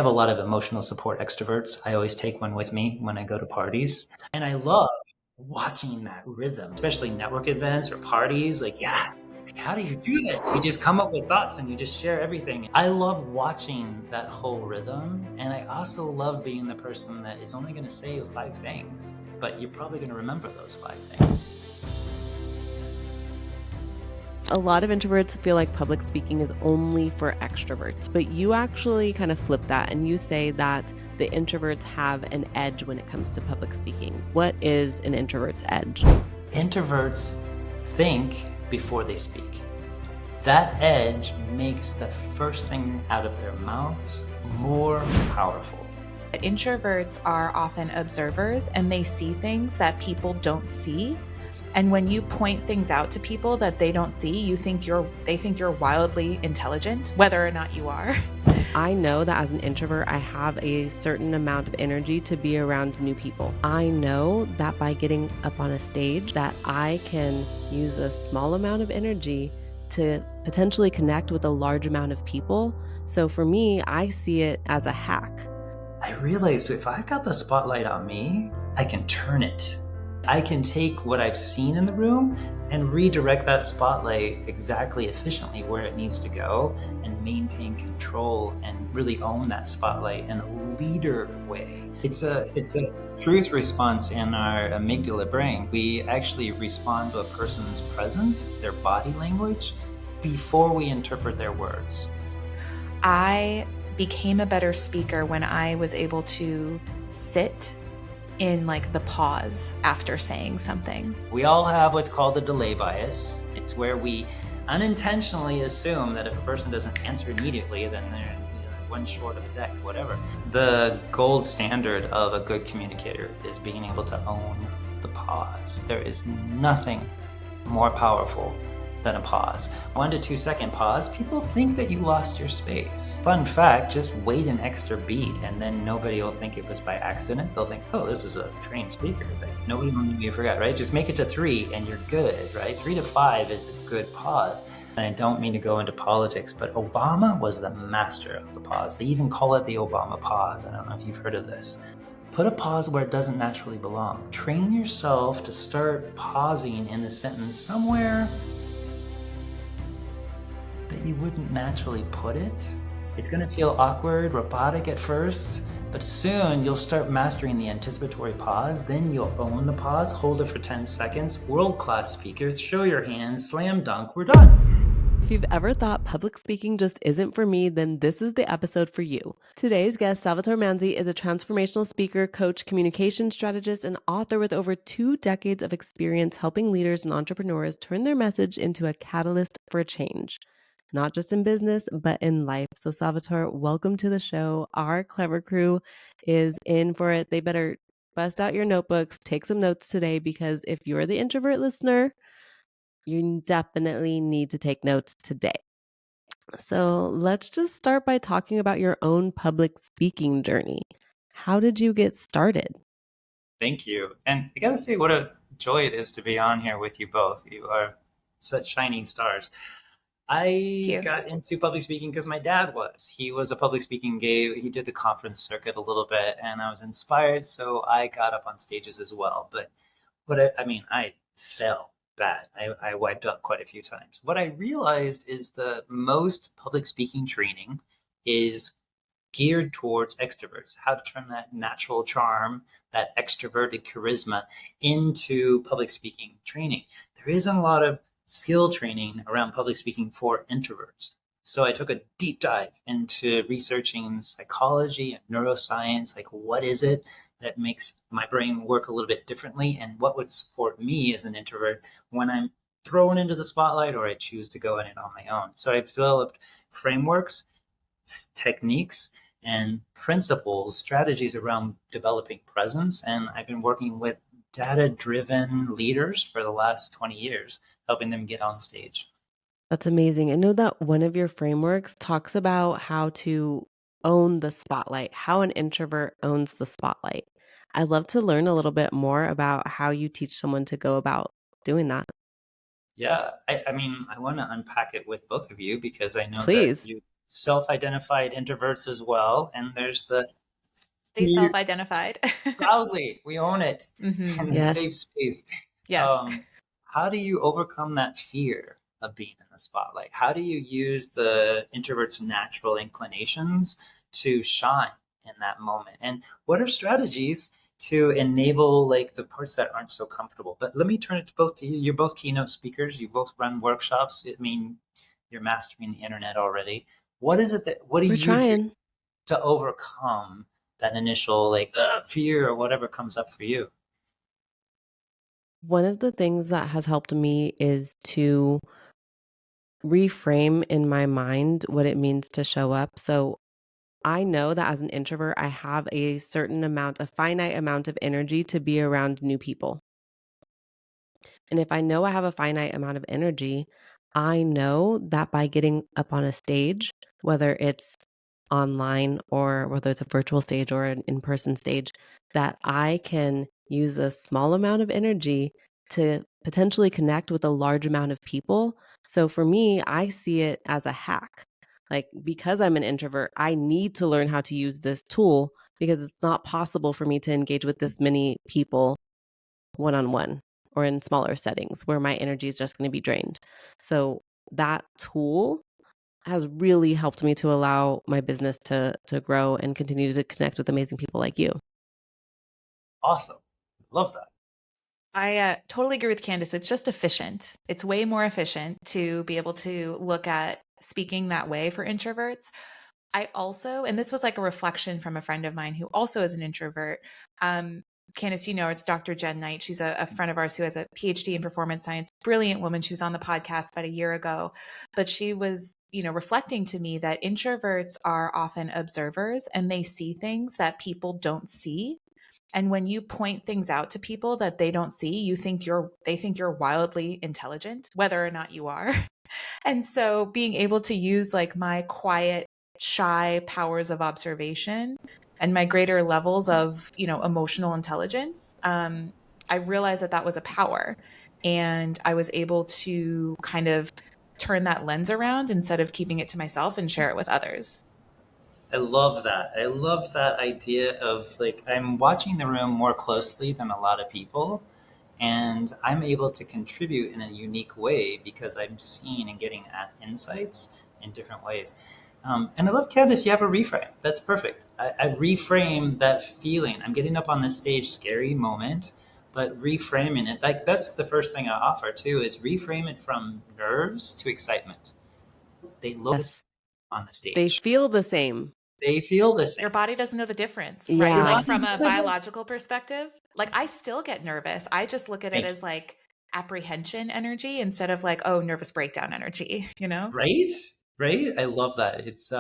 have a lot of emotional support extroverts. I always take one with me when I go to parties. And I love watching that rhythm, especially network events or parties. Like, yeah, like, how do you do this? You just come up with thoughts and you just share everything. I love watching that whole rhythm. And I also love being the person that is only going to say 5 things, but you're probably going to remember those 5 things. A lot of introverts feel like public speaking is only for extroverts, but you actually kind of flip that and you say that the introverts have an edge when it comes to public speaking. What is an introvert's edge? Introverts think before they speak. That edge makes the first thing out of their mouths more powerful. Introverts are often observers and they see things that people don't see. And when you point things out to people that they don't see, they think you're wildly intelligent, whether or not you are. I know that as an introvert, I have a certain amount of energy to be around new people. I know that by getting up on a stage that I can use a small amount of energy to potentially connect with a large amount of people. So for me, I see it as a hack. I realized if I've got the spotlight on me, I can turn it. I can take what I've seen in the room and redirect that spotlight exactly efficiently where it needs to go and maintain control and really own that spotlight in a leader way. It's a truth response in our amygdala brain. We actually respond to a person's presence, their body language, before we interpret their words. I became a better speaker when I was able to sit in like the pause after saying something. We all have what's called a delay bias. It's where we unintentionally assume that if a person doesn't answer immediately, then they're one short of a deck, whatever. The gold standard of a good communicator is being able to own the pause. There is nothing more powerful than a pause. 1 to 2 second pause, people think that you lost your space. Fun fact, just wait an extra beat and then nobody will think it was by accident. They'll think, oh, this is a trained speaker. Like, nobody will maybe forgot, right? Just make it to 3 and you're good, right? 3 to 5 is a good pause. And I don't mean to go into politics, but Obama was the master of the pause. They even call it the Obama pause. I don't know if you've heard of this. Put a pause where it doesn't naturally belong. Train yourself to start pausing in the sentence somewhere that you wouldn't naturally put it. It's going to feel awkward, robotic at first, but soon you'll start mastering the anticipatory pause. Then you'll own the pause, hold it for 10 seconds. World-class speaker, show your hands, slam dunk, we're done. If you've ever thought public speaking just isn't for me, then this is the episode for you. Today's guest, Salvatore Manzi, is a transformational speaker, coach, communication strategist, and author with over 2 decades of experience helping leaders and entrepreneurs turn their message into a catalyst for change. Not just in business, but in life. So Salvatore, welcome to the show. Our clever crew is in for it. They better bust out your notebooks, take some notes today, because if you're the introvert listener, you definitely need to take notes today. So let's just start by talking about your own public speaking journey. How did you get started? Thank you. And I gotta say, what a joy it is to be on here with you both. You are such shining stars. I got into public speaking because my dad was. He was a public speaking guy. He did the conference circuit a little bit, and I was inspired, so I got up on stages as well. But I fell bad. I wiped up quite a few times. What I realized is the most public speaking training is geared towards extroverts, how to turn that natural charm, that extroverted charisma into public speaking training. There isn't a lot of skill training around public speaking for introverts. So I took a deep dive into researching psychology and neuroscience, like what is it that makes my brain work a little bit differently and what would support me as an introvert when I'm thrown into the spotlight or I choose to go in it on my own. So I've developed frameworks, techniques, and principles, strategies around developing presence. And I've been working with data-driven leaders for the last 20 years, helping them get on stage. That's amazing. I know that one of your frameworks talks about how to own the spotlight, how an introvert owns the spotlight. I'd love to learn a little bit more about how you teach someone to go about doing that. Yeah, I want to unpack it with both of you because I know Please. that you self-identified introverts as well, and there's the Stay self-identified. proudly we own it Mm-hmm. in the Yes. safe space. Yes. um, how do you overcome that fear of being in the spotlight? How do you use the introvert's natural inclinations to shine in that moment? And what are strategies to enable like the parts that aren't so comfortable? But let me turn it to both to you. You're both keynote speakers. You both run workshops. I mean, you're mastering the internet already. What do We're you do trying. to overcome that initial like fear or whatever comes up for you? One of the things that has helped me is to reframe in my mind what it means to show up. So I know that as an introvert, I have a certain amount, a finite amount of energy to be around new people. And if I know I have a finite amount of energy, I know that by getting up on a stage, whether it's online or whether it's a virtual stage or an in-person stage, that I can use a small amount of energy to potentially connect with a large amount of people. So for me, I see it as a hack. Like, because I'm an introvert, I need to learn how to use this tool because it's not possible for me to engage with this many people one on one or in smaller settings where my energy is just going to be drained. So that tool has really helped me to allow my business to grow and continue to connect with amazing people like you. Awesome. Love that. I totally agree with Candace. It's just efficient. It's way more efficient to be able to look at speaking that way for introverts. I also, and this was like a reflection from a friend of mine who also is an introvert. Candace, you know, it's Dr. Jen Knight. She's a friend of ours who has a PhD in performance science, brilliant woman. She was on the podcast about a year ago, but she was, you know, reflecting to me that introverts are often observers and they see things that people don't see. And when you point things out to people that they don't see, they think you're wildly intelligent, whether or not you are. And so being able to use like my quiet, shy powers of observation and my greater levels of, you know, emotional intelligence, I realized that that was a power. And I was able to kind of turn that lens around instead of keeping it to myself and share it with others. I love that. I love that idea of like I'm watching the room more closely than a lot of people, and I'm able to contribute in a unique way because I'm seeing and getting at insights in different ways. And I love, Candace, you have a reframe. That's perfect. I reframe that feeling. I'm getting up on this stage, scary moment, but reframing it. Like that's the first thing I offer too is reframe it from nerves to excitement. They look the same Yes. on the They stage. feel the same. They feel the Your same. body doesn't know the difference, right? Your Like Yeah. body from a doesn't know. biological perspective, like I still get nervous. I just look at it Thank you. as like apprehension energy instead of like, oh, nervous breakdown energy, you know? Right? Right? I love that. It's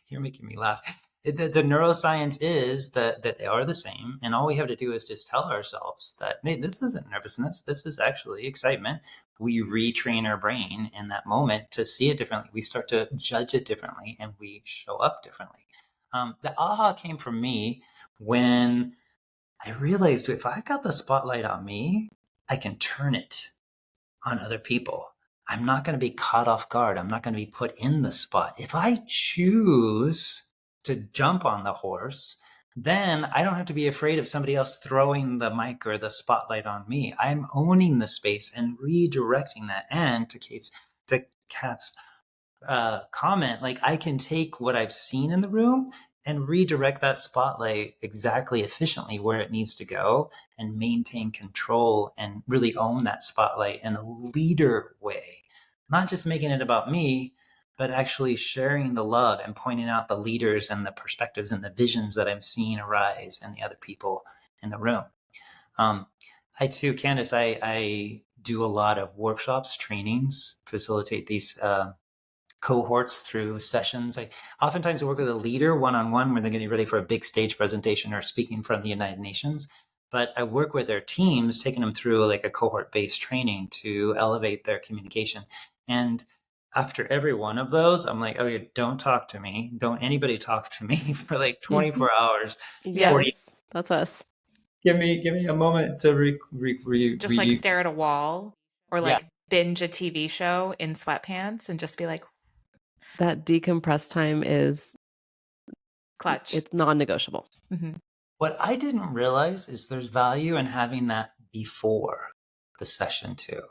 you're making me laugh. The neuroscience is that they are the same, and all we have to do is just tell ourselves that, hey, this isn't nervousness. This is actually excitement. We retrain our brain in that moment to see it differently. We start to judge it differently, and we show up differently. The aha came from me when I realized if I got the spotlight on me, I can turn it on other people. I'm not going to be caught off guard. I'm not going to be put in the spot. If I choose to jump on the horse, then I don't have to be afraid of somebody else throwing the mic or the spotlight on me. I'm owning the space and redirecting that. And to Kat's comment, like I can take what I've seen in the room and redirect that spotlight exactly efficiently where it needs to go and maintain control and really own that spotlight in a leader way. Not just making it about me, but actually sharing the love and pointing out the leaders and the perspectives and the visions that I'm seeing arise in the other people in the room. Um, I too, Candace, I do a lot of workshops, trainings, facilitate these cohorts through sessions. I oftentimes work with a leader one-on-one when they're getting ready for a big stage presentation or speaking in front of the United Nations. But I work with their teams, taking them through like a cohort-based training to elevate their communication. And after every one of those, I'm like, okay, don't talk to me. Don't anybody talk to me for like 24 hours, Yeah. 40. Yes. That's us. Give me a moment to Just like stare at a wall or yeah. like binge a TV show in sweatpants and just be like, That decompress time is Clutch. it's non-negotiable. Mm-hmm. What I didn't realize is there's value in having that before the session too.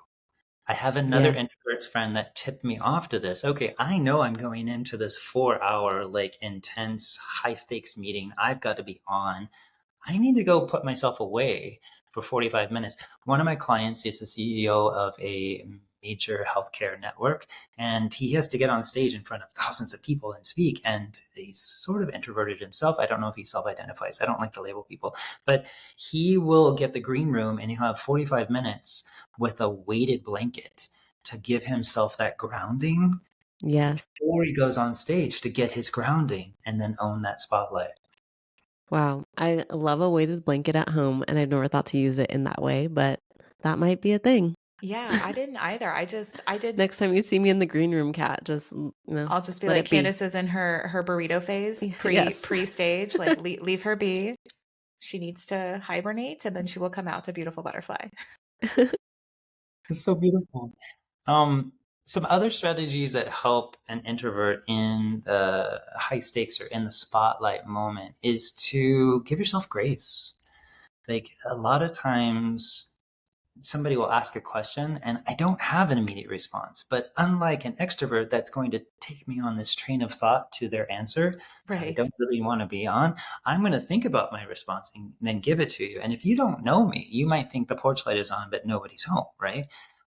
I have another Yes. introvert friend that tipped me off to this. Okay, I know I'm going into this 4 hour, like intense, high stakes meeting. I've got to be on. I need to go put myself away for 45 minutes. One of my clients is the CEO of a major healthcare network, and he has to get on stage in front of thousands of people and speak. And he's sort of introverted himself. I don't know if he self identifies. I don't like to label people, but he will get the green room and he'll have 45 minutes with a weighted blanket to give himself that grounding Yes. before he goes on stage to get his grounding and then own that spotlight. Wow. I love a weighted blanket at home, and I've never thought to use it in that way, but that might be a thing. Yeah, I didn't either. I did. Next time you see me in the green room, Kat, just, I'll just be let like, it be. Candace is in her burrito phase, Yes. pre stage. Like, leave her be. She needs to hibernate, and then she will come out to beautiful butterfly. It's so beautiful. Some other strategies that help an introvert in the high stakes or in the spotlight moment is to give yourself grace. Like a lot of times somebody will ask a question and I don't have an immediate response. But unlike an extrovert that's going to take me on this train of thought to their answer that I Right. don't really want to be on, I'm going to think about my response and then give it to you. And if you don't know me, you might think the porch light is on, but nobody's home, right?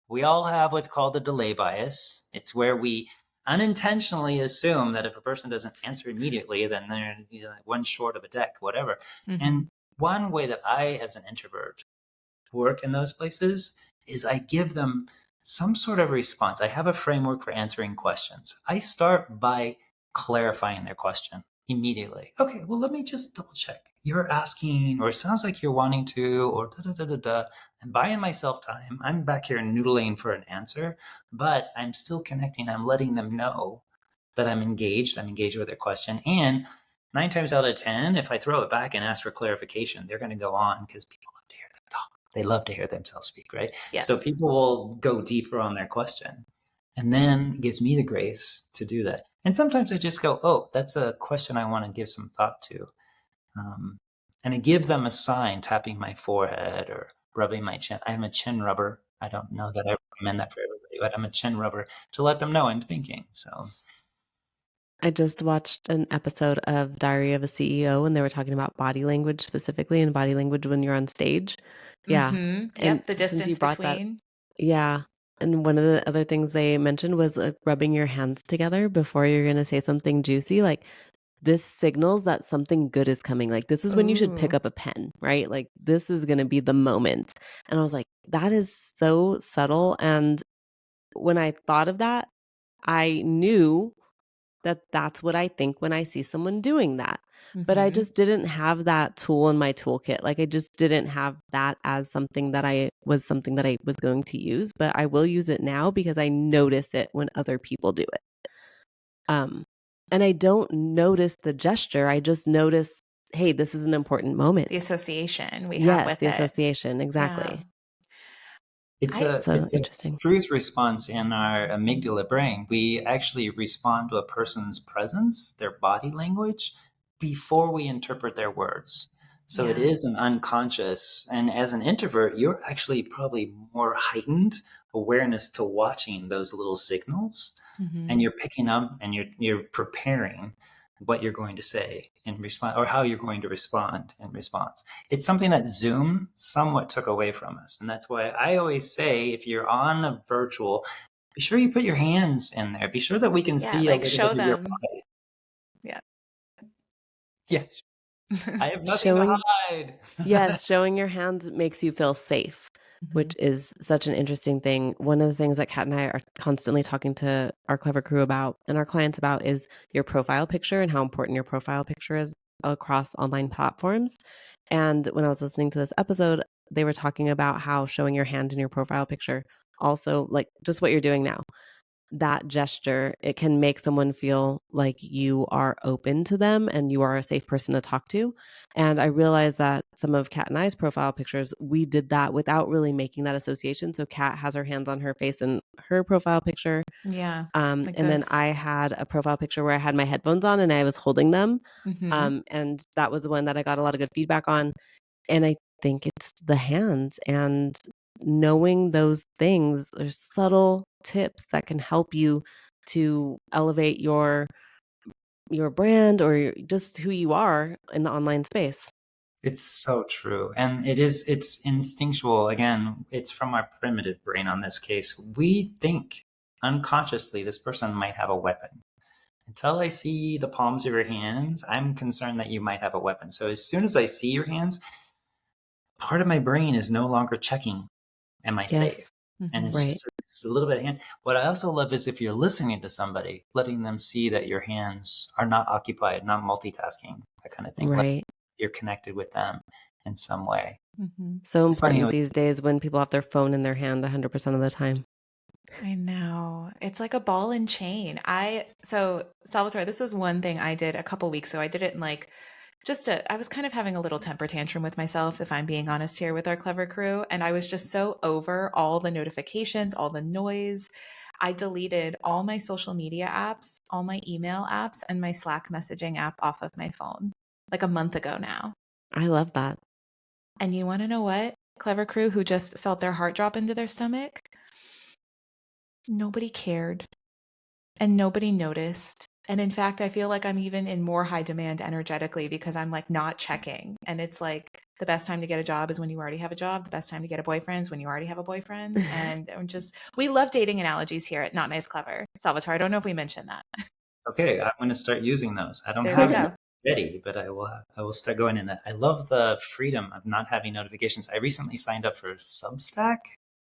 We all have what's called the delay bias. It's where we unintentionally assume that if a person doesn't answer immediately, then they're one short of a deck, whatever. Mm-hmm. And one way that I, as an introvert, work in those places is I give them some sort of response. I have a framework for answering questions. I start by clarifying their question immediately. Okay, well, let me just double check. You're asking, or it sounds like you're wanting to, or da da da da da. I'm buying myself time. I'm back here noodling for an answer, but I'm still connecting. I'm letting them know that I'm engaged. I'm engaged with their question. And 9 times out of 10, if I throw it back and ask for clarification, they're going to go on because people love to hear them talk. They love to hear themselves speak, right? Yes. So people will go deeper on their question. And then it gives me the grace to do that. And sometimes I just go, oh, that's a question I want to give some thought to. And I give them a sign, tapping my forehead or rubbing my chin. I'm a chin rubber. I don't know that I recommend that for everybody, but I'm a chin rubber to let them know I'm thinking. So I just watched an episode of Diary of a CEO, and they were talking about body language specifically, and body language when you're on stage. Yeah. Mm-hmm. And Yep. The since you distance brought that, between. yeah. And one of the other things they mentioned was like rubbing your hands together before you're going to say something juicy. Like this signals that something good is coming. Like this is when you should pick Ooh. up a pen, right? Like this is going to be the moment. And I was like, that is so subtle. And when I thought of that, I knew that that's what I think when I see someone doing that. But I Mm-hmm. just didn't have that tool in my toolkit. Like I just didn't have that as something that I was going to use, but I will use it now because I notice it when other people do it. And I don't notice the gesture. I just notice, hey, this is an important moment. The association we have Yes, with the it. association, Yeah. exactly. it's So a interesting. truth response in our amygdala brain. We actually respond to a person's presence, their body language, before we interpret their words. So it Yeah. is an unconscious. And as an introvert, you're actually probably more heightened awareness to watching those little signals, Mm-hmm. and you're picking up and you're preparing what you're going to say in response or how you're going to respond in response. It's something that Zoom somewhat took away from us. And that's why I always say, if you're on a virtual, be sure you put your hands in there. Be sure that we can Yeah, see a like little show bit of your them. body. Yeah. Yeah. I have nothing to Showing hide. Yes, showing your hands makes you feel safe, which is such an interesting thing. One of the things that Kat and I are constantly talking to our Clever crew about and our clients about is your profile picture and how important your profile picture is across online platforms. And when I was listening to this episode, they were talking about how showing your hand in your profile picture also, like just what you're doing now, that gesture, it can make someone feel like you are open to them and you are a safe person to talk to. And I realized that some of Kat and I's profile pictures, we did that without really making that association. So Kat has her hands on her face in her profile picture. Yeah. Like And then this. I had a profile picture where I had my headphones on and I was holding them. Mm-hmm. And that was the one that I got a lot of good feedback on. And I think it's the hands and knowing those things. There's subtle tips that can help you to elevate your brand or just who you are in the online space. It's so true. And it's instinctual. Again, it's from our primitive brain on this case. We think unconsciously this person might have a weapon. Until I see the palms of your hands, I'm concerned that you might have a weapon. So as soon as I see your hands, part of my brain is no longer checking, am I safe? Yes. And Mm-hmm. it's Right. just it's a little bit of hand. What I also love is if you're listening to somebody, letting them see that your hands are not occupied, not multitasking, that kind of thing. Like Right. you're connected with them in some way. Mm-hmm. So It's funny. important these days when people have their phone in their hand 100% of the time. I know. It's like a ball and chain. So Salvatore, this was one thing I did a couple weeks ago. I did it in like I was kind of having a little temper tantrum with myself, if I'm being honest here with our clever crew. And I was just so over all the notifications, all the noise. I deleted all my social media apps, all my email apps, and my Slack messaging app off of my phone like a month ago now. I love that. And you want to know what? Clever crew who just felt their heart drop into their stomach? Nobody cared and nobody noticed. And in fact, I feel like I'm even in more high demand energetically because I'm like not checking. And it's like the best time to get a job is when you already have a job. The best time to get a boyfriend is when you already have a boyfriend. And we love dating analogies here at Not Nice Clever. Salvatore, I don't know if we mentioned that. Okay, I'm going to start using those. I don't There we have go. it ready, but I will start going in that. I love the freedom of not having notifications. I recently signed up for Substack.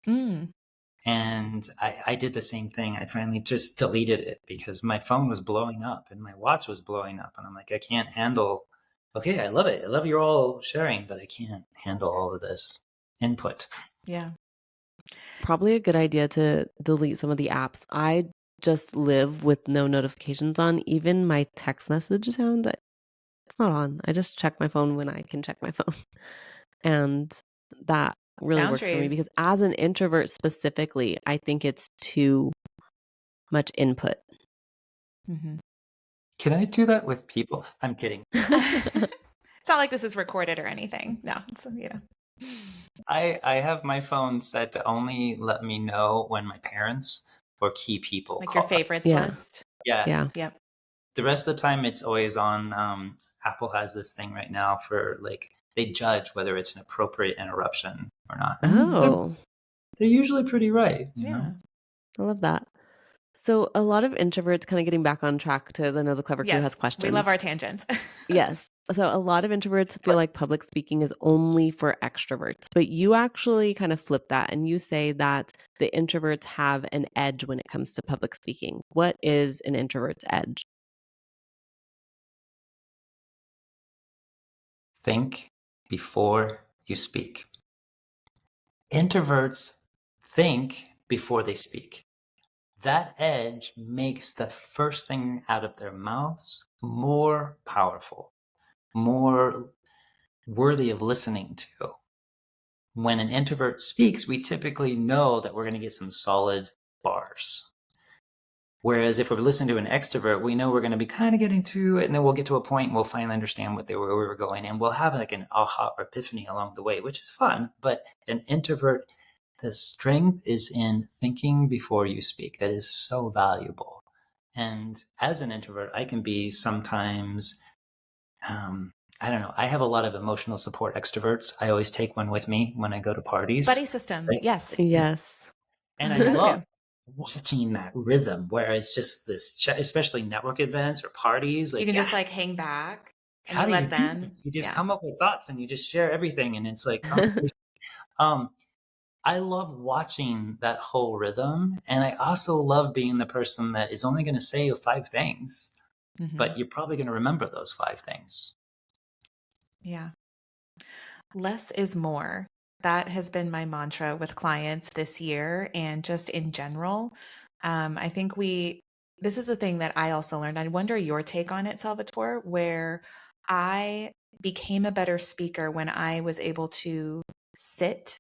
Mm. And I did the same thing. I finally just deleted it because my phone was blowing up and my watch was blowing up. And I'm like, I can't handle. Okay, I love it. I love you're all sharing, but I can't handle all of this input. Yeah. Probably a good idea to delete some of the apps. I just live with no notifications on. Even my text message sound, it's not on. I just check my phone when I can check my phone. And that really works for me Boundaries. because as an introvert specifically, I think it's too much input. Mm-hmm. Can I do that with people? I'm kidding. It's not like this is recorded or anything. No, I have my phone set to only let me know when my parents or key people like call your up. favorites Yeah. list. Yeah. Yeah. Yep. The rest of the time it's always on. Apple has this thing right now for like they judge whether it's an appropriate interruption or not. And Oh, they're usually pretty right, you know? Yeah. I love that. So a lot of introverts, kind of getting back on track to, as I know the clever crew has Yes. questions. We love our tangents. Yes. So a lot of introverts feel like public speaking is only for extroverts, but you actually kind of flip that and you say that the introverts have an edge when it comes to public speaking. What is an introvert's edge? Think before you speak. Introverts think before they speak. That edge makes the first thing out of their mouths more powerful, more worthy of listening to. When an introvert speaks, we typically know that we're going to get some solid bars. Whereas if we're listening to an extrovert, we know we're going to be kind of getting to it, and then we'll get to a point and we'll finally understand where we were going, and we'll have like an aha or epiphany along the way, which is fun. But an introvert, the strength is in thinking before you speak. That is so valuable. And as an introvert, I can be sometimes, I don't know. I have a lot of emotional support extroverts. I always take one with me when I go to parties. Buddy system. Right? Yes. Yes. And I love watching that rhythm where it's just this, especially network events or parties. Like, You can just like hang back and how you do you let do them. this? You just Yeah. come up with thoughts and you just share everything, and it's like conversation. I love watching that whole rhythm, and I also love being the person that is only going to say 5 things, Mhm. but you're probably going to remember those 5 things. Yeah. Less is more. That has been my mantra with clients this year and just in general. I think this is a thing that I also learned. I wonder your take on it, Salvatore, where I became a better speaker when I was able to sit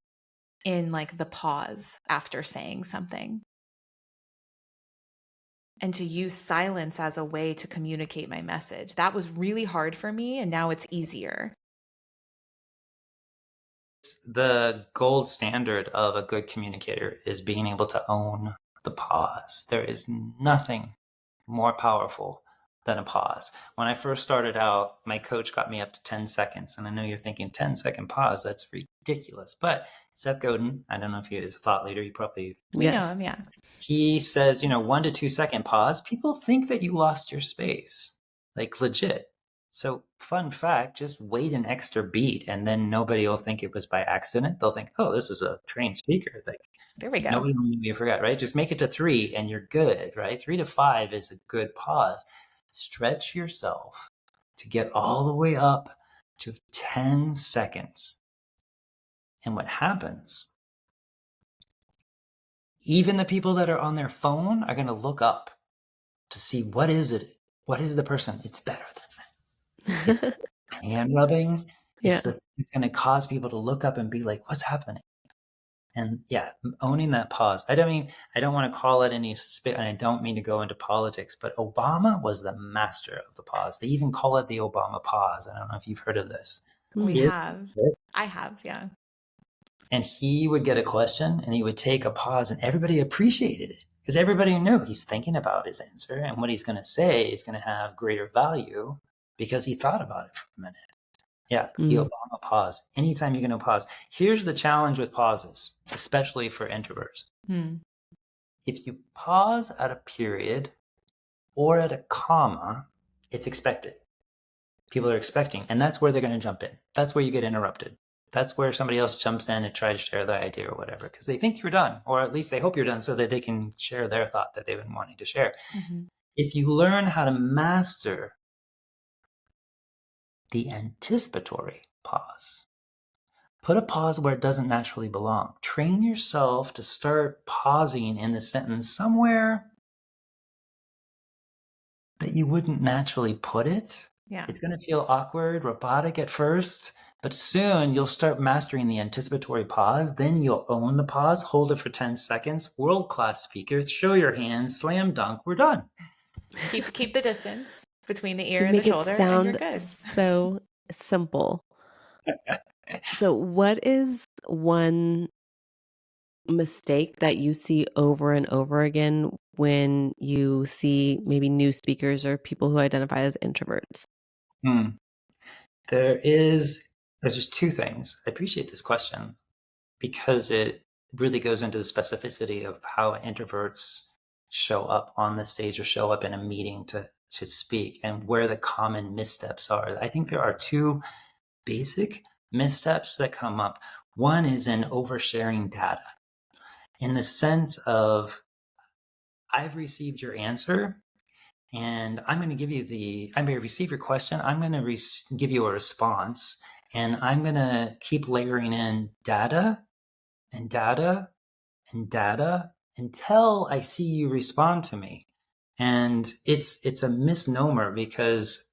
in like the pause after saying something and to use silence as a way to communicate my message. That was really hard for me, and now it's easier. The gold standard of a good communicator is being able to own the pause. There is nothing more powerful than a pause. When I first started out, my coach got me up to 10 seconds. And I know you're thinking 10-second pause, that's ridiculous. But Seth Godin, I don't know if he is a thought leader, you probably We know him, yeah. He says, 1 to 2 second pause. People think that you lost your space, like legit. So fun fact, just wait an extra beat and then nobody will think it was by accident. They'll think, oh, this is a trained speaker. Like, there we go. Nobody will maybe forgot, right? Just make it to 3 and you're good, right? 3 to 5 is a good pause. Stretch yourself to get all the way up to 10 seconds. And what happens, even the people that are on their phone are going to look up to see what is the person. It's better than this. It's hand rubbing. It's going to cause people to look up and be like, what's happening? And yeah, owning that pause. I don't want to call it any and I don't mean to go into politics, but Obama was the master of the pause. They even call it the Obama pause. I don't know if you've heard of this. I have, yeah. And he would get a question and he would take a pause and everybody appreciated it because everybody knew he's thinking about his answer and what he's going to say is going to have greater value because he thought about it for a minute. Yeah, the Obama pause. Anytime you're going to pause. Here's the challenge with pauses, especially for introverts. If you pause at a period or at a comma, it's expected. People are expecting, and that's where they're going to jump in. That's where you get interrupted. That's where somebody else jumps in and tries to share their idea or whatever, because they think you're done, or at least they hope you're done so that they can share their thought that they've been wanting to share. If you learn how to master the anticipatory pause, put a pause where it doesn't naturally belong. Train yourself to start pausing in the sentence somewhere that you wouldn't naturally put it. Yeah. It's going to feel awkward, robotic at first, but soon you'll start mastering the anticipatory pause. Then you'll own the pause, hold it for 10 seconds. World-class speaker, show your hands, slam dunk, we're done. Keep the distance between the ear and the shoulder, and you're good. So simple. So what is one mistake that you see over and over again when you see maybe new speakers or people who identify as introverts? There's just two things. I appreciate this question because it really goes into the specificity of how introverts show up on the stage or show up in a meeting to speak and where the common missteps are. I think there are two basic missteps that come up. One is in oversharing data in the sense of, I've received your answer and I'm going to give you I'm going to receive your question. I'm going to give you a response and I'm going to keep layering in data and data and data until I see you respond to me. And it's a misnomer because,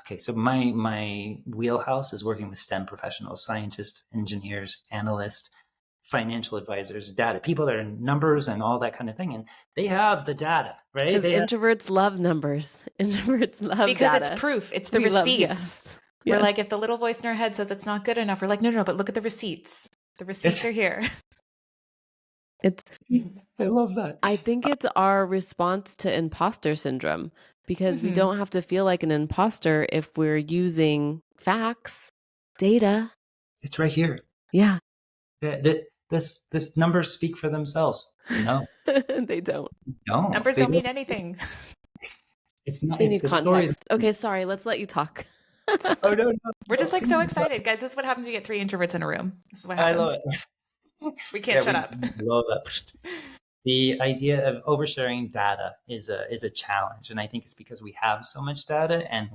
okay, so my wheelhouse is working with STEM professionals, scientists, engineers, analysts, financial advisors, data, people that are numbers and all that kind of thing. And they have the data, right? Because introverts love numbers. Introverts love because data. It's proof. It's the receipts. We're like, if the little voice in our head says it's not good enough, we're like, no, but look at the receipts. The receipts are here. I love that. I think it's our response to imposter syndrome because we don't have to feel like an imposter if we're using facts, data. It's right here. Yeah. This numbers speak for themselves. No, they don't. No, numbers don't mean anything. It's not. They it's need the context. story. Okay, sorry. Let's let you talk. Oh no! We're just like so excited, guys. This is what happens when you get three introverts in a room. This is what happens. I love it. We can't shut up. Love that. The idea of oversharing data is a challenge, and I think it's because we have so much data, and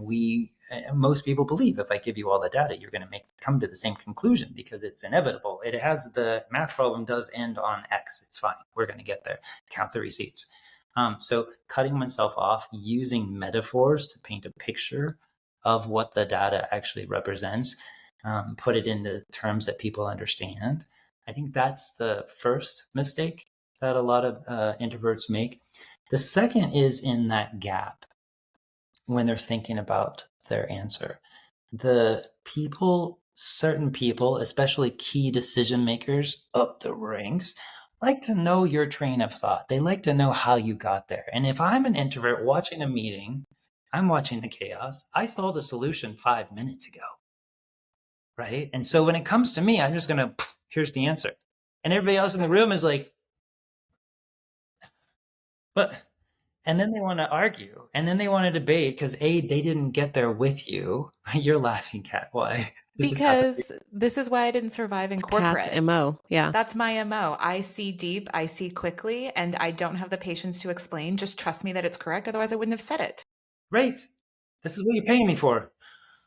most people believe if I give you all the data, you're going to come to the same conclusion because it's inevitable. It has the math problem does end on X. It's fine. We're going to get there. Count the receipts. So cutting oneself off, using metaphors to paint a picture of what the data actually represents, put it into terms that people understand. I think that's the first mistake that a lot of introverts make. The second is in that gap when they're thinking about their answer. Certain people, especially key decision makers up the ranks, like to know your train of thought. They like to know how you got there. And if I'm an introvert watching a meeting, I'm watching the chaos. I saw the solution 5 minutes ago, right? And so when it comes to me, I'm just going to, here's the answer. And everybody else in the room is like, but, and then they want to argue, and then they want to debate because they didn't get there with you. You're laughing, Kat. Why? This is happening. Because this is why I didn't survive in corporate. Cat's MO. Yeah. That's my MO. I see deep, I see quickly, and I don't have the patience to explain. Just trust me that it's correct. Otherwise, I wouldn't have said it. Right. This is what you're paying me for.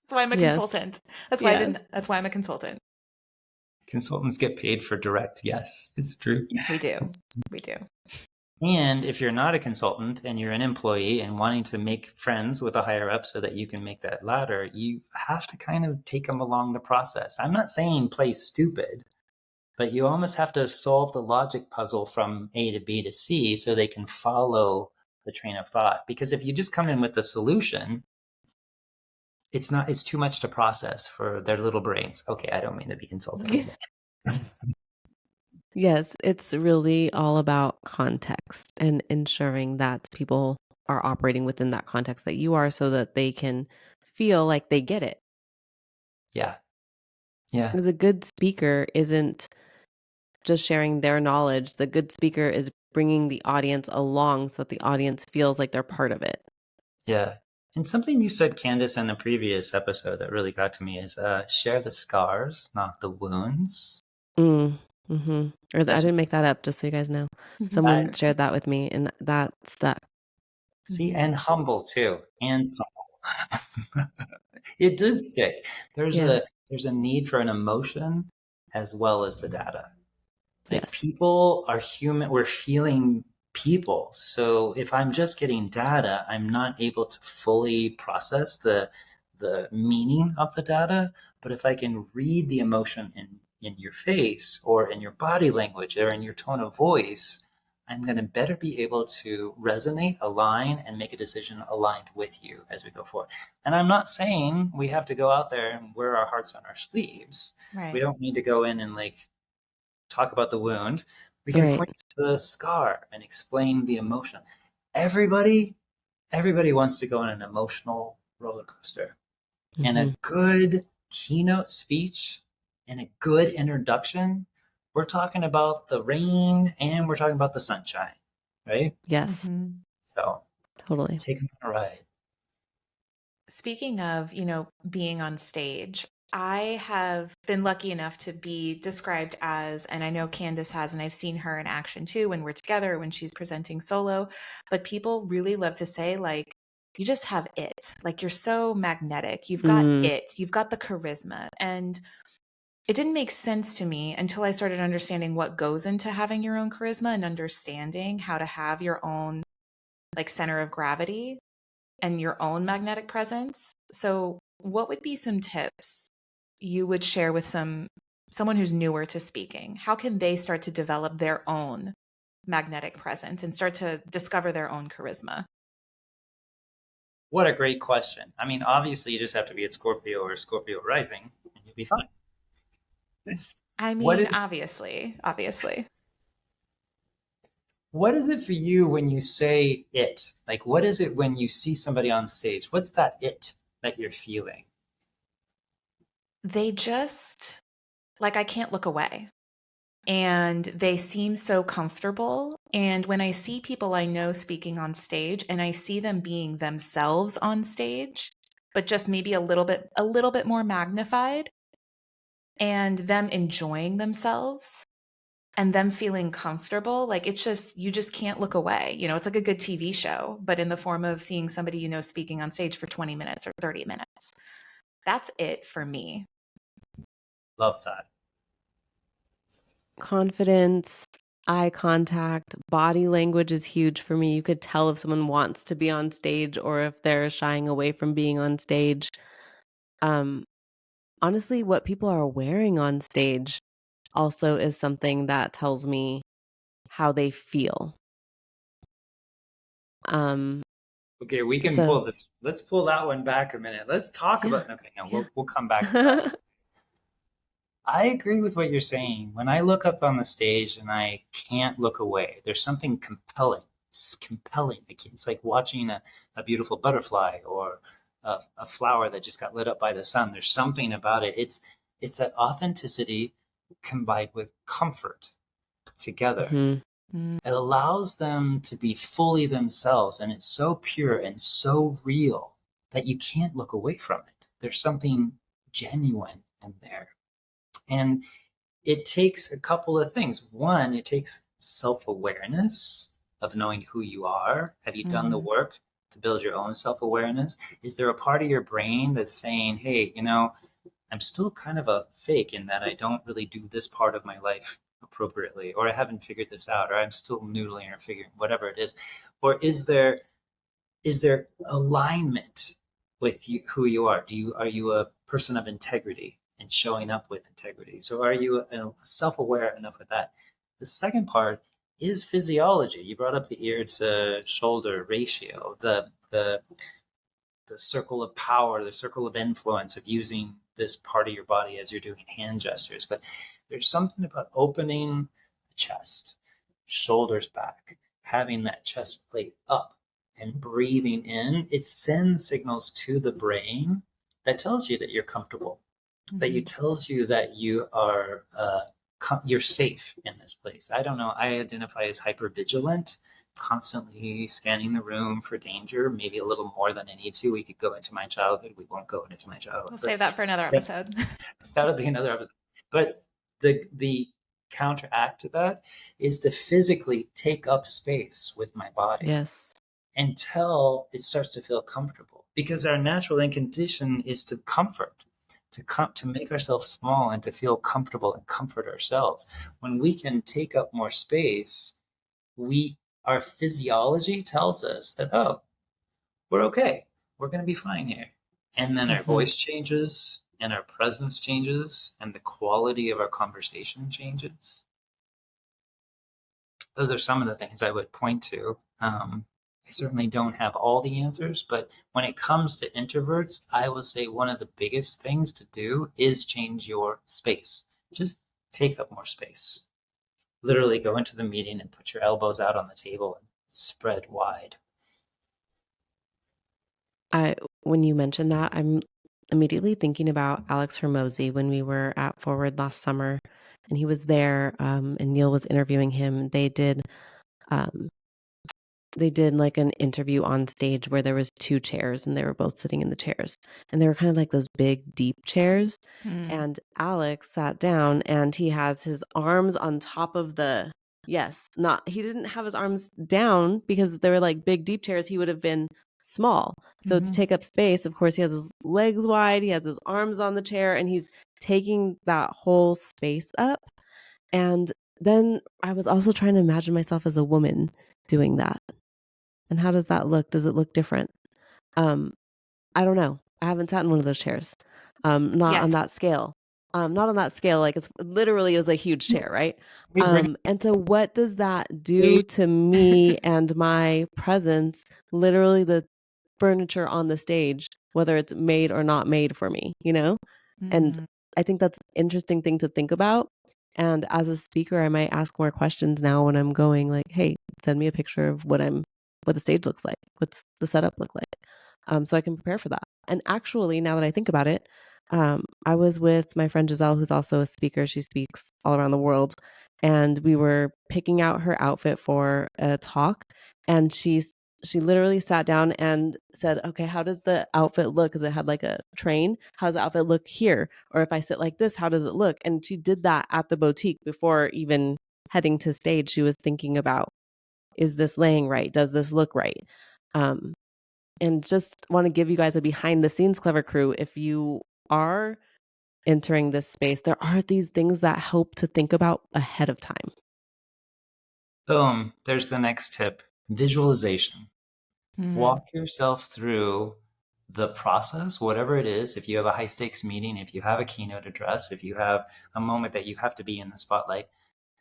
That's why I'm a Yes. consultant. That's why I didn't. That's why I'm a consultant. Consultants get paid for direct. Yes, it's true. We do. We do. And if you're not a consultant and you're an employee and wanting to make friends with a higher up so that you can make that ladder, you have to kind of take them along the process. I'm not saying play stupid, but you almost have to solve the logic puzzle from A to B to C so they can follow the train of thought. Because if you just come in with the solution, it's too much to process for their little brains. Okay, I don't mean to be insulting. Yes, it's really all about context and ensuring that people are operating within that context that you are so that they can feel like they get it. Yeah. Yeah. Because a good speaker isn't just sharing their knowledge. The good speaker is bringing the audience along so that the audience feels like they're part of it. Yeah. And something you said, Candace, in the previous episode that really got to me is share the scars, not the wounds. Mm-hmm. I didn't make that up, just so you guys know. Someone shared that with me, and that stuck. See, and humble too, and humble. It did stick. There's a need for an emotion as well as the data. Like people are human. We're feeling people. So if I'm just getting data, I'm not able to fully process the meaning of the data. But if I can read the emotion in your face or in your body language or in your tone of voice, I'm going to better be able to resonate, align, and make a decision aligned with you as we go forward. And I'm not saying we have to go out there and wear our hearts on our sleeves. Right. We don't need to go in and talk about the wound. We can point to the scar and explain the emotion. Everybody wants to go on an emotional roller coaster. Mm-hmm. And a good keynote speech and a good introduction, we're talking about the rain and we're talking about the sunshine, right? Yes. Mm-hmm. So totally take them on a ride. Speaking of, being on stage, I have been lucky enough to be described as, and I know Candace has, and I've seen her in action too when we're together, when she's presenting solo, but people really love to say, you just have it. You're so magnetic. You've got it. You've got the charisma. And it didn't make sense to me until I started understanding what goes into having your own charisma and understanding how to have your own center of gravity and your own magnetic presence. So what would be some tips you would share with someone who's newer to speaking? How can they start to develop their own magnetic presence and start to discover their own charisma? What a great question. I mean, obviously you just have to be a Scorpio or Scorpio rising and you'll be fine. I mean, obviously. What is it for you when you say it? What is it when you see somebody on stage? What's that it that you're feeling? They just, I can't look away. And they seem so comfortable. And when I see people I know speaking on stage and I see them being themselves on stage, but just maybe a little bit more magnified, and them enjoying themselves, and them feeling comfortable. Like it's just, you just can't look away. It's like a good TV show, but in the form of seeing somebody, speaking on stage for 20 minutes or 30 minutes. That's it for me. Love that. Confidence, eye contact, body language is huge for me. You could tell if someone wants to be on stage or if they're shying away from being on stage. Honestly, what people are wearing on stage also is something that tells me how they feel. Okay, we can So pull this. Let's pull that one back a minute. Let's talk yeah, about. Okay, no, yeah. we'll come back to that one. I agree with what you're saying. When I look up on the stage and I can't look away, there's something compelling. It's compelling. It's like watching a beautiful butterfly or a flower that just got lit up by the sun. There's something about it. It's that authenticity combined with comfort together. Mhm. It allows them to be fully themselves, and it's so pure and so real that you can't look away from it. There's something genuine in there. And it takes a couple of things. One, it takes self-awareness of knowing who you are. Have you done the work to build your own self-awareness? Is there a part of your brain that's saying, hey, I'm still kind of a fake in that I don't really do this part of my life appropriately, or I haven't figured this out, or I'm still noodling or figuring whatever it is? Or is there alignment with who you are? Are you a person of integrity and showing up with integrity? So are you self-aware enough of that? The second part is physiology. You brought up the ear to shoulder ratio, the circle of power, the circle of influence of using this part of your body as you're doing hand gestures. But there's something about opening the chest, shoulders back, having that chest plate up and breathing in. It sends signals to the brain that tells you that you're comfortable, that tells you that you are you're safe in this place. I don't know. I identify as hypervigilant, constantly scanning the room for danger, maybe a little more than I need to. We could go into my childhood. We won't go into my childhood. We'll save that for another That, episode. that'll be another episode. But the counteract to that is to physically take up space with my body. Yes. Until it starts to feel comfortable, because our natural condition is to comfort, to make ourselves small and to feel comfortable and comfort ourselves. When we can take up more space, our physiology tells us that, oh, we're okay, we're going to be fine here. And then our voice changes and our presence changes and the quality of our conversation changes. Those are some of the things I would point to. I certainly don't have all the answers, but when it comes to introverts, I will say one of the biggest things to do is change your space. Just take up more space. Literally go into the meeting and put your elbows out on the table and spread wide. When you mentioned that, I'm immediately thinking about Alex Hermosi when we were at Forward last summer, and he was there, and Neil was interviewing him. They did like an interview on stage where there was two chairs and they were both sitting in the chairs, and they were kind of like those big deep chairs. And Alex sat down and he has his arms on top of he didn't have his arms down because they were like big deep chairs. He would have been small. So to take up space, of course, he has his legs wide, he has his arms on the chair, and he's taking that whole space up. And then I was also trying to imagine myself as a woman doing that. And how does that look? Does it look different? I don't know. I haven't sat in one of those chairs. Not Yet. on that scale. Not on that scale. Like it was a huge chair, right? And so what does that do to me and my presence? Literally the furniture on the stage, whether it's made or not made for me, And I think that's an interesting thing to think about. And as a speaker, I might ask more questions now when I'm going like, hey, send me a picture of what the stage looks like. What's the setup look like? So I can prepare for that. And actually, now that I think about it, I was with my friend Giselle, who's also a speaker. She speaks all around the world. And we were picking out her outfit for a talk. And she literally sat down and said, okay, how does the outfit look? Because it had like a train. How does the outfit look here? Or if I sit like this, how does it look? And she did that at the boutique before even heading to stage, she was thinking about, is this laying right? Does this look right? And just want to give you guys a behind the scenes Clever Crew. If you are entering this space, there are these things that help to think about ahead of time. Boom. There's the next tip. Visualization. Walk yourself through the process, whatever it is. If you have a high stakes meeting, if you have a keynote address, if you have a moment that you have to be in the spotlight,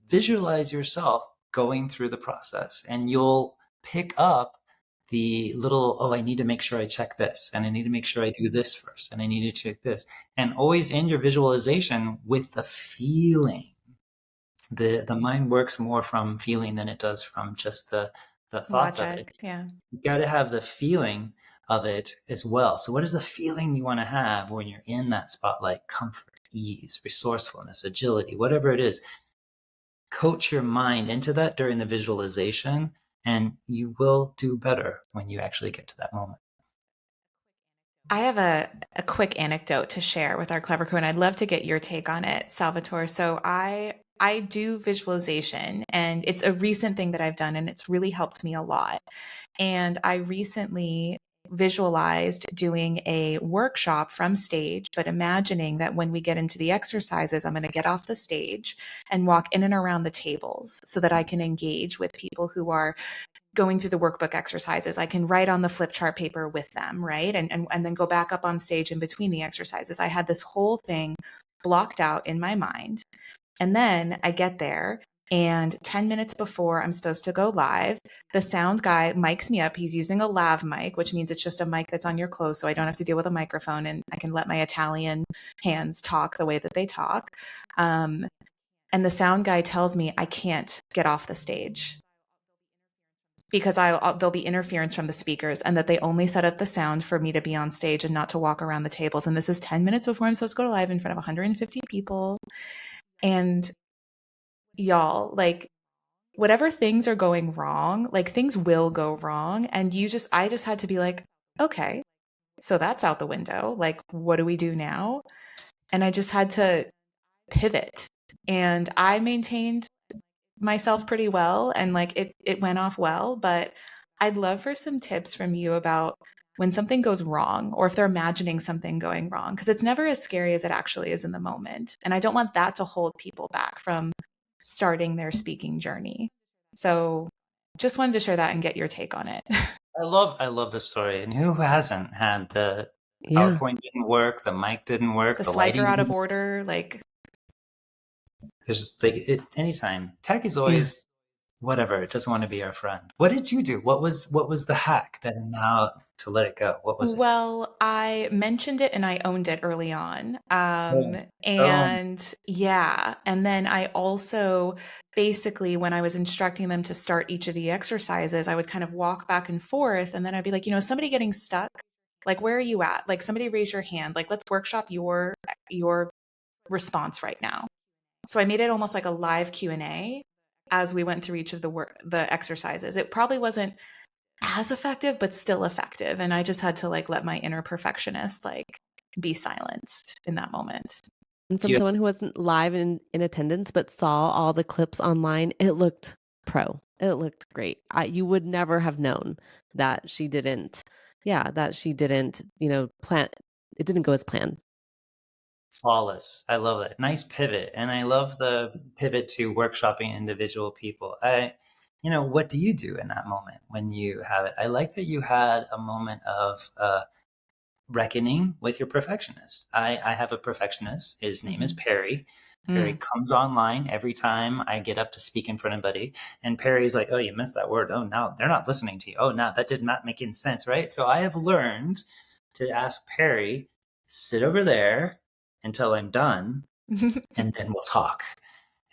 visualize yourself going through the process, and you'll pick up the little, oh, I need to make sure I check this, and I need to make sure I do this first, and I need to check this. And always end your visualization with the feeling. The mind works more from feeling than it does from just the thoughts of it. Yeah. You got to have the feeling of it as well. So what is the feeling you want to have when you're in that spotlight? Comfort, ease, resourcefulness, agility, whatever it is. Coach your mind into that during the visualization, and you will do better when you actually get to that moment. I have a quick anecdote to share with our Clever Crew, and I'd love to get your take on it, Salvatore. So I do visualization, and it's a recent thing that I've done, and it's really helped me a lot. And I recently visualized doing a workshop from stage, but imagining that when we get into the exercises, I'm going to get off the stage and walk in and around the tables so that I can engage with people who are going through the workbook exercises. I can write on the flip chart paper with them, right? And then go back up on stage in between the exercises. I had this whole thing blocked out in my mind. And then I get there, and 10 minutes before I'm supposed to go live, the sound guy mics me up. He's using a lav mic, which means it's just a mic that's on your clothes, so I don't have to deal with a microphone, and I can let my Italian hands talk the way that they talk. And the sound guy tells me I can't get off the stage because there'll be interference from the speakers, and that they only set up the sound for me to be on stage and not to walk around the tables. And this is 10 minutes before I'm supposed to go live in front of 150 people. And y'all, like, whatever things are going wrong, like, things will go wrong. And I just had to be like, okay, so that's out the window. Like, what do we do now? And I just had to pivot, and I maintained myself pretty well, and like it went off well. But I'd love for some tips from you about when something goes wrong, or if they're imagining something going wrong, because it's never as scary as it actually is in the moment. And I don't want that to hold people back from starting their speaking journey. So just wanted to share that and get your take on it. I love the story. And who hasn't had the Yeah. PowerPoint didn't work, the mic didn't work, The the slides lighting are out of didn't. order. Like, There's like anytime. Tech is always whatever. It doesn't want to be our friend. What did you do? What was the hack that now to let it go? What was it? well, I mentioned it and I owned it early on. Boom. Boom. And yeah. And then I also basically, when I was instructing them to start each of the exercises, I would kind of walk back and forth. And then I'd be like, somebody getting stuck? Like, where are you at? Like, somebody raise your hand. Like, let's workshop your response right now. So I made it almost like a live Q&A as we went through each of the exercises. It probably wasn't as effective, but still effective. And I just had to like let my inner perfectionist like be silenced in that moment. And from someone who wasn't live in attendance but saw all the clips online, it looked pro. It looked great. You would never have known that she didn't, plan. It didn't go as planned. Flawless. I love that. Nice pivot. And I love the pivot to workshopping individual people. What do you do in that moment when you have it? I like that you had a moment of reckoning with your perfectionist. I have a perfectionist. His name is Perry. Perry comes online every time I get up to speak in front of anybody. And Perry's like, oh, you missed that word. Oh, now they're not listening to you. Oh, now that did not make any sense, right? So I have learned to ask Perry, sit over there until I'm done, and then we'll talk.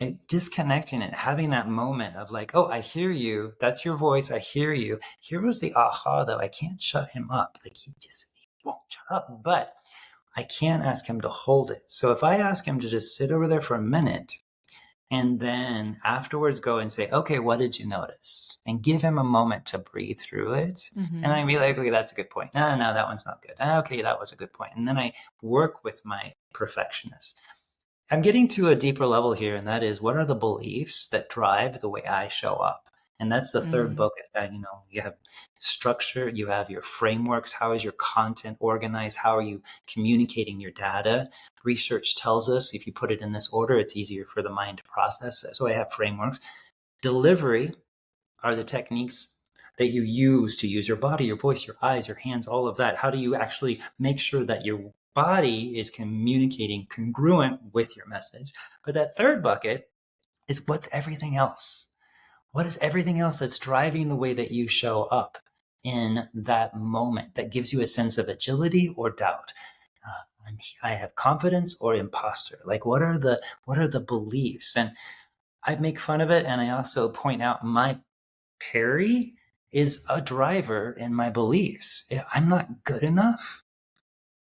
And disconnecting it, having that moment of like, oh, I hear you. That's your voice. I hear you. Here was the aha, though. I can't shut him up. Like he won't shut up, but I can't ask him to hold it. So if I ask him to just sit over there for a minute and then afterwards go and say, okay, what did you notice? And give him a moment to breathe through it. And I'd be like, okay, that's a good point. No, that one's not good. Okay, that was a good point. And then I work with my perfectionist. I'm getting to a deeper level here, and that is, what are the beliefs that drive the way I show up? And that's the third bucket. You have structure, you have your frameworks. How is your content organized? How are you communicating your data? Research tells us if you put it in this order, it's easier for the mind to process. So I have frameworks. Delivery are the techniques that you use to use your body, your voice, your eyes, your hands, all of that. How do you actually make sure that your body is communicating congruent with your message? But that third bucket is, what's everything else? What is everything else that's driving the way that you show up in that moment that gives you a sense of agility or doubt? I have confidence or imposter. Like, what are the beliefs? And I make fun of it, and I also point out my Perry is a driver in my beliefs. I'm not good enough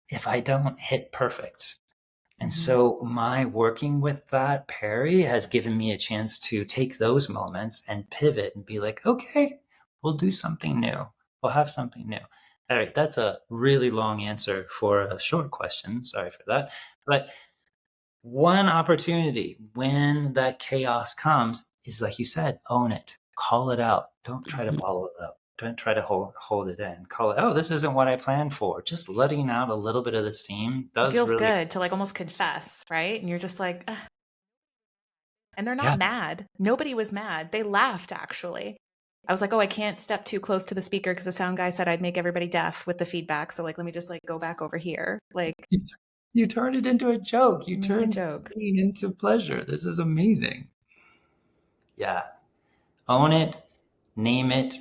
if I don't hit perfect. And so my working with that Perry has given me a chance to take those moments and pivot and be like, okay, we'll do something new. We'll have something new. All right, that's a really long answer for a short question. Sorry for that. But one opportunity when that chaos comes is, like you said, own it, call it out. Don't try to bottle it up. Don't try to hold it in. Call it, oh, this isn't what I planned for. Just letting out a little bit of the steam It does feels really. good to like almost confess, right? And you're just like, "Ugh." And they're not Yeah. mad. Nobody was mad. They laughed, actually. I was like, oh, I can't step too close to the speaker because the sound guy said I'd make everybody deaf with the feedback. So like, let me just like go back over here. Like, You turned it into a joke. You make a turned joke. pain into pleasure. This is amazing. Yeah. Own it, name it,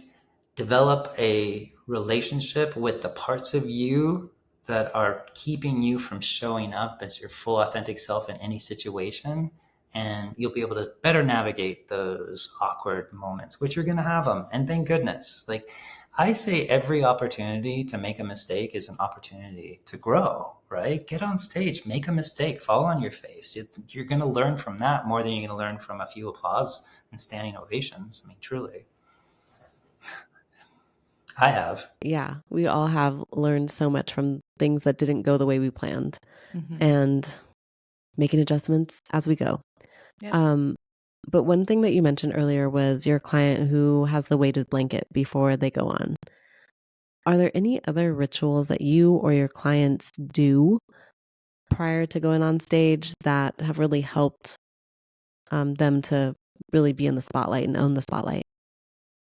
develop a relationship with the parts of you that are keeping you from showing up as your full authentic self in any situation. And you'll be able to better navigate those awkward moments, which you're going to have them. And thank goodness. Like, I say, every opportunity to make a mistake is an opportunity to grow, right? Get on stage, make a mistake, fall on your face. You're going to learn from that more than you're going to learn from a few applause and standing ovations. I mean, truly. I have. Yeah, we all have learned so much from things that didn't go the way we planned and making adjustments as we go. Yep. But one thing that you mentioned earlier was your client who has the weighted blanket before they go on. Are there any other rituals that you or your clients do prior to going on stage that have really helped them to really be in the spotlight and own the spotlight?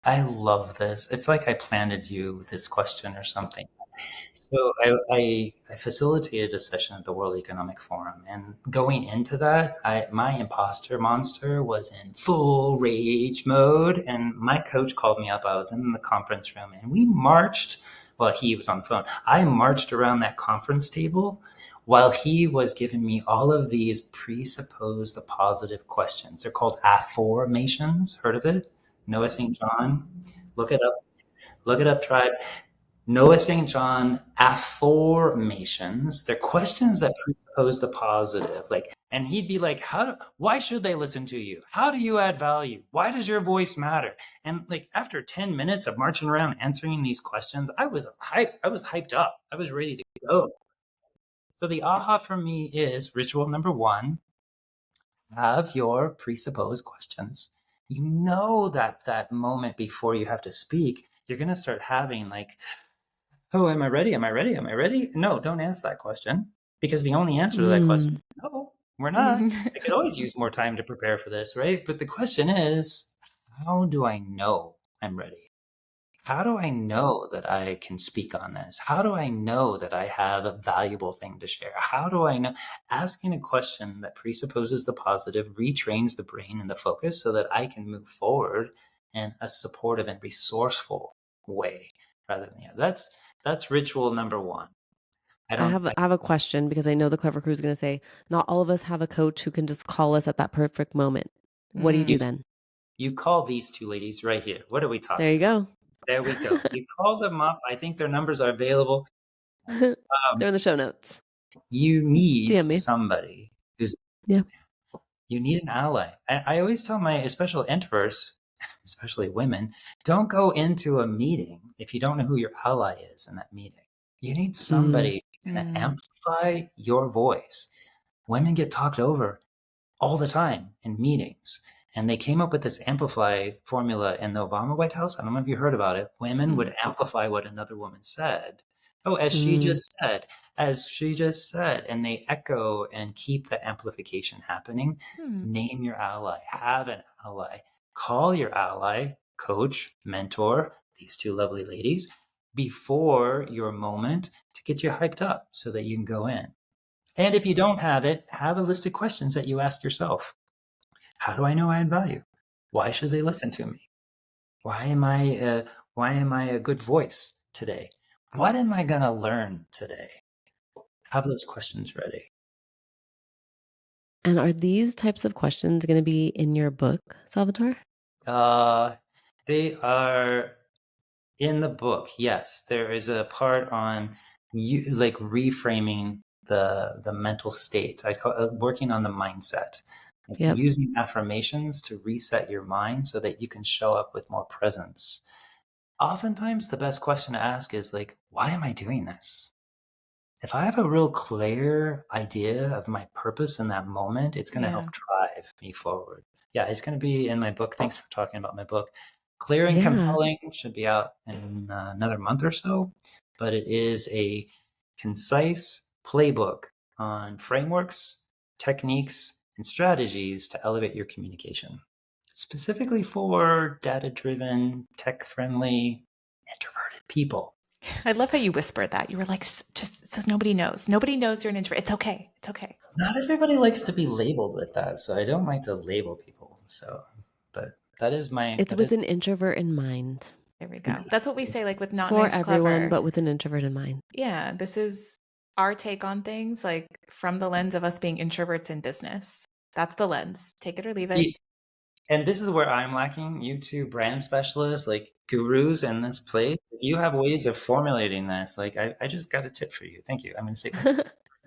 I love this. It's like I planted you this question or something. So I facilitated a session at the World Economic Forum, and going into that, my imposter monster was in full rage mode, and my coach called me up. I was in the conference room, and we marched. Well, he was on the phone. I marched around that conference table while he was giving me all of these presupposed positive questions. They're called affirmations. Heard of it? Noah St. John. Look it up. Look it up, tribe. Noah St. John affirmations. They're questions that presuppose the positive. Like, and he'd be like, why should they listen to you? How do you add value? Why does your voice matter? And like, after 10 minutes of marching around answering these questions, I was hyped up. I was ready to go. So the aha for me is ritual number one: have your presupposed questions. You know that moment before you have to speak, you're going to start having like, oh, am I ready? Am I ready? Am I ready? No, don't ask that question, because the only answer to that question is no, we're not. I could always use more time to prepare for this, right? But the question is, how do I know I'm ready? How do I know that I can speak on this? How do I know that I have a valuable thing to share? How do I know? Asking a question that presupposes the positive retrains the brain and the focus so that I can move forward in a supportive and resourceful way rather than the other. That's ritual number one. I have a question, because I know the Clever Crew is going to say, not all of us have a coach who can just call us at that perfect moment. What do you do then? You call these two ladies right here. What are we talking There you about? go. There we go. You call them up. I think their numbers are available. They're in the show notes. You need DM me. somebody who's, Yeah. you need an ally. I always tell my, especially introverts, especially women, don't go into a meeting if you don't know who your ally is in that meeting. You need somebody who's going to amplify your voice. women get talked over all the time in meetings. And they came up with this amplify formula in the Obama White House. I don't know if you heard about it. Women would amplify what another woman said. Oh, as she just said, as she just said. And they echo and keep the amplification happening. Name your ally, have an ally, call your ally, coach, mentor, these two lovely ladies, before your moment to get you hyped up so that you can go in. And if you don't have it, have a list of questions that you ask yourself. How do I know I add value? Why should they listen to me? Why am I a good voice today? What am I going to learn today? Have those questions ready. And are these types of questions going to be in your book, Salvatore? They are in the book. Yes, there is a part on like reframing the mental state. I call it working on the mindset. Like using affirmations to reset your mind so that you can show up with more presence. Oftentimes, the best question to ask is like, why am I doing this? If I have a real clear idea of my purpose in that moment, it's going to help drive me forward. Yeah, it's going to be in my book. Thanks for talking about my book. Clear and Compelling should be out in another month or so, but it is a concise playbook on frameworks, techniques, and strategies to elevate your communication, specifically for data-driven, tech-friendly, introverted people. I love how you whispered that. You were like, just so nobody knows. Nobody knows you're an introvert. It's okay. It's okay. Not everybody likes to be labeled with that, so I don't like to label people. So, but that is my... It's with an introvert in mind. There we go. Exactly. That's what we say, like with not for nice, everyone, clever. But with an introvert in mind. Yeah, this is our take on things, like from the lens of us being introverts in business. That's the lens. Take it or leave it. And this is where I'm lacking. You two brand specialists, like gurus in this place. If you have ways of formulating this, like I just got a tip for you. Thank you. I'm going to say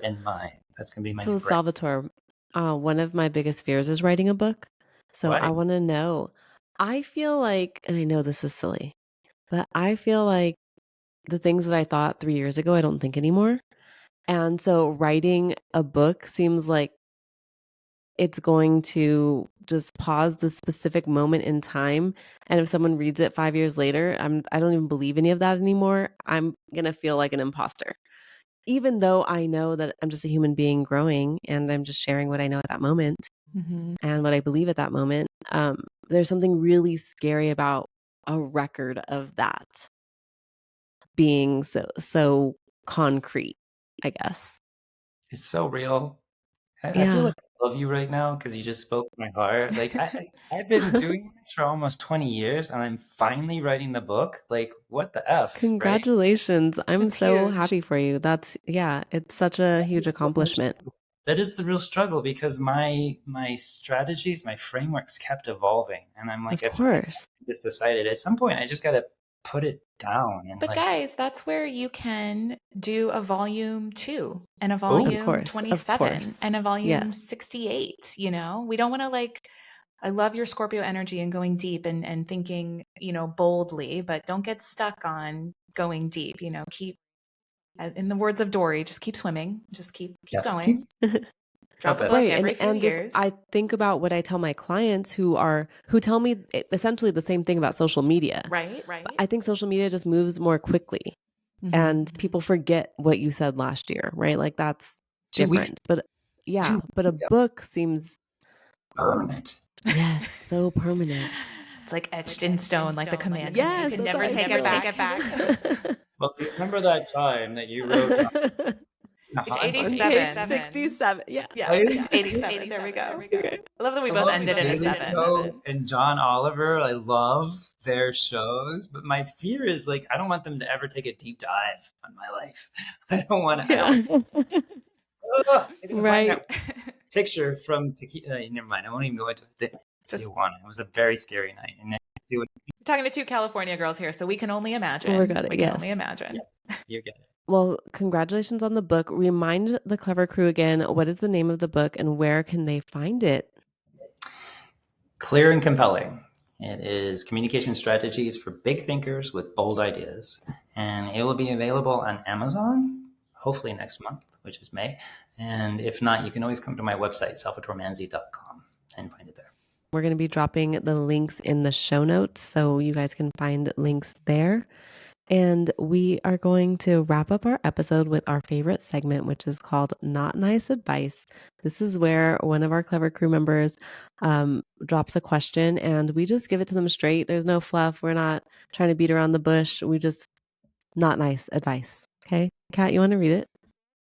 in mind. That's going to be my So Salvatore, one of my biggest fears is writing a book. So I want to know, I feel like, and I know this is silly, but I feel like the things that I thought 3 years ago, I don't think anymore. And so writing a book seems like it's going to just pause the specific moment in time. And if someone reads it 5 years later, I don't even believe any of that anymore. I'm going to feel like an imposter. Even though I know that I'm just a human being growing and I'm just sharing what I know at that moment and what I believe at that moment, there's something really scary about a record of that being so concrete, I guess. It's so real. I feel like I love you right now because you just spoke my heart. Like I've been doing this for almost 20 years and I'm finally writing the book. Like what the F? Congratulations. Right? I'm so happy for you. It's such a huge accomplishment. That is the real struggle because my strategies, my frameworks kept evolving. And I'm like, of course. I just decided at some point I just got to put it down. And but guys, that's where you can do a volume 2 and a volume 27 and a volume 68. You know, we don't want to I love your Scorpio energy and going deep and thinking, boldly, but don't get stuck on going deep, keep, in the words of Dory, just keep swimming, just keep going. Drop a book every few years. If I think about what I tell my clients who tell me essentially the same thing about social media. Right. I think social media just moves more quickly and people forget what you said last year, right? Like that's different. But a book seems permanent. Yes, so permanent. It's like etched in stone, like the commandments. Yes, you can never take it back. Well, remember that time that you wrote Page 87. 67. Yeah. 87. There we go. Okay. I love that we both ended in a 7. And John Oliver, I love their shows, but my fear is I don't want them to ever take a deep dive on my life. I don't want to. Right. Picture from Tequila. Never mind. I won't even go into it. It was a very scary night. And we're talking to 2 California girls here, so we can only imagine. We can only imagine. Yeah, you get it. Well, congratulations on the book. Remind the Clever Crew again, what is the name of the book and where can they find it? Clear and Compelling. It is communication strategies for big thinkers with bold ideas. And it will be available on Amazon, hopefully next month, which is May. And if not, you can always come to my website, salvatoremanzi.com, and find it there. We're going to be dropping the links in the show notes so you guys can find links there. And we are going to wrap up our episode with our favorite segment, which is called Not Nice Advice. This is where one of our clever crew members drops a question and we just give it to them straight. There's no fluff. We're not trying to beat around the bush. We just, not nice advice. Okay. Kat, you want to read it?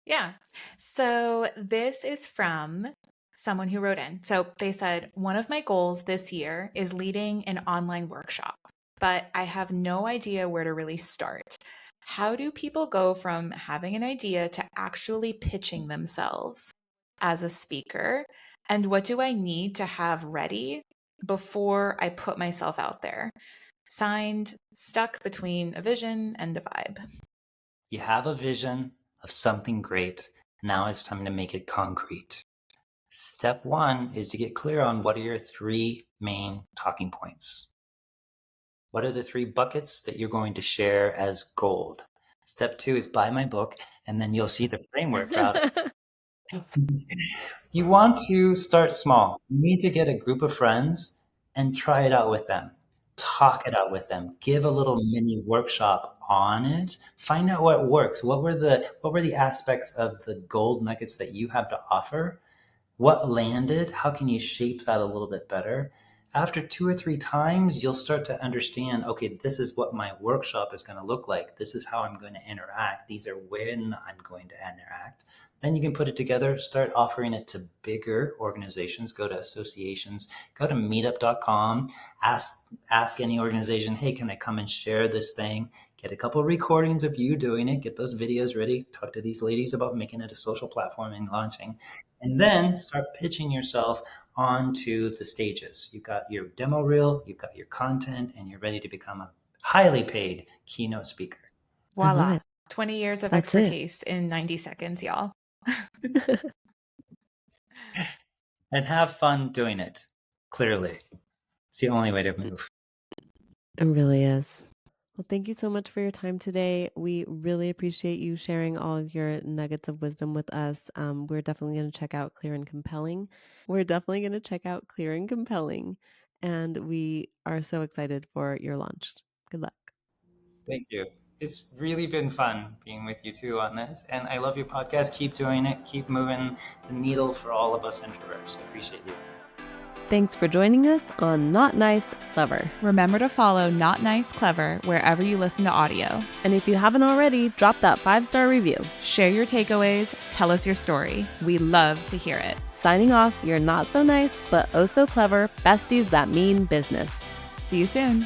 Yeah. So this is from someone who wrote in. So they said, one of my goals this year is leading an online workshop, but I have no idea where to really start. How do people go from having an idea to actually pitching themselves as a speaker? And what do I need to have ready before I put myself out there? Signed, stuck between a vision and a vibe. You have a vision of something great. Now it's time to make it concrete. Step 1 is to get clear on what are your 3 main talking points. What are the 3 buckets that you're going to share as gold? Step 2 is buy my book, and then you'll see the framework for how to... You want to start small. You need to get a group of friends and try it out with them. Talk it out with them. Give a little mini workshop on it. Find out what works. What were the aspects of the gold nuggets that you have to offer? What landed? How can you shape that a little bit better? After 2 or 3 times, you'll start to understand, okay, this is what my workshop is going to look like. This is how I'm going to interact. These are when I'm going to interact. Then you can put it together, start offering it to bigger organizations, go to associations, go to meetup.com, ask any organization, hey, can I come and share this thing? Get a couple of recordings of you doing it, get those videos ready, talk to these ladies about making it a social platform and launching, and then start pitching yourself onto the stages. You've got your demo reel, you've got your content, and you're ready to become a highly paid keynote speaker. Voila. 20 years of expertise in 90 seconds, y'all. And have fun doing it. Clearly. It's the only way to move. It really is. Well, thank you so much for your time today. We really appreciate you sharing all of your nuggets of wisdom with us. We're definitely going to check out Clear and Compelling. And we are so excited for your launch. Good luck. Thank you. It's really been fun being with you too on this. And I love your podcast. Keep doing it. Keep moving the needle for all of us introverts. I appreciate you. Thanks for joining us on Not Nice, Clever. Remember to follow Not Nice, Clever wherever you listen to audio. And if you haven't already, drop that 5-star review. Share your takeaways. Tell us your story. We love to hear it. Signing off, you're not so nice, but oh so clever besties that mean business. See you soon.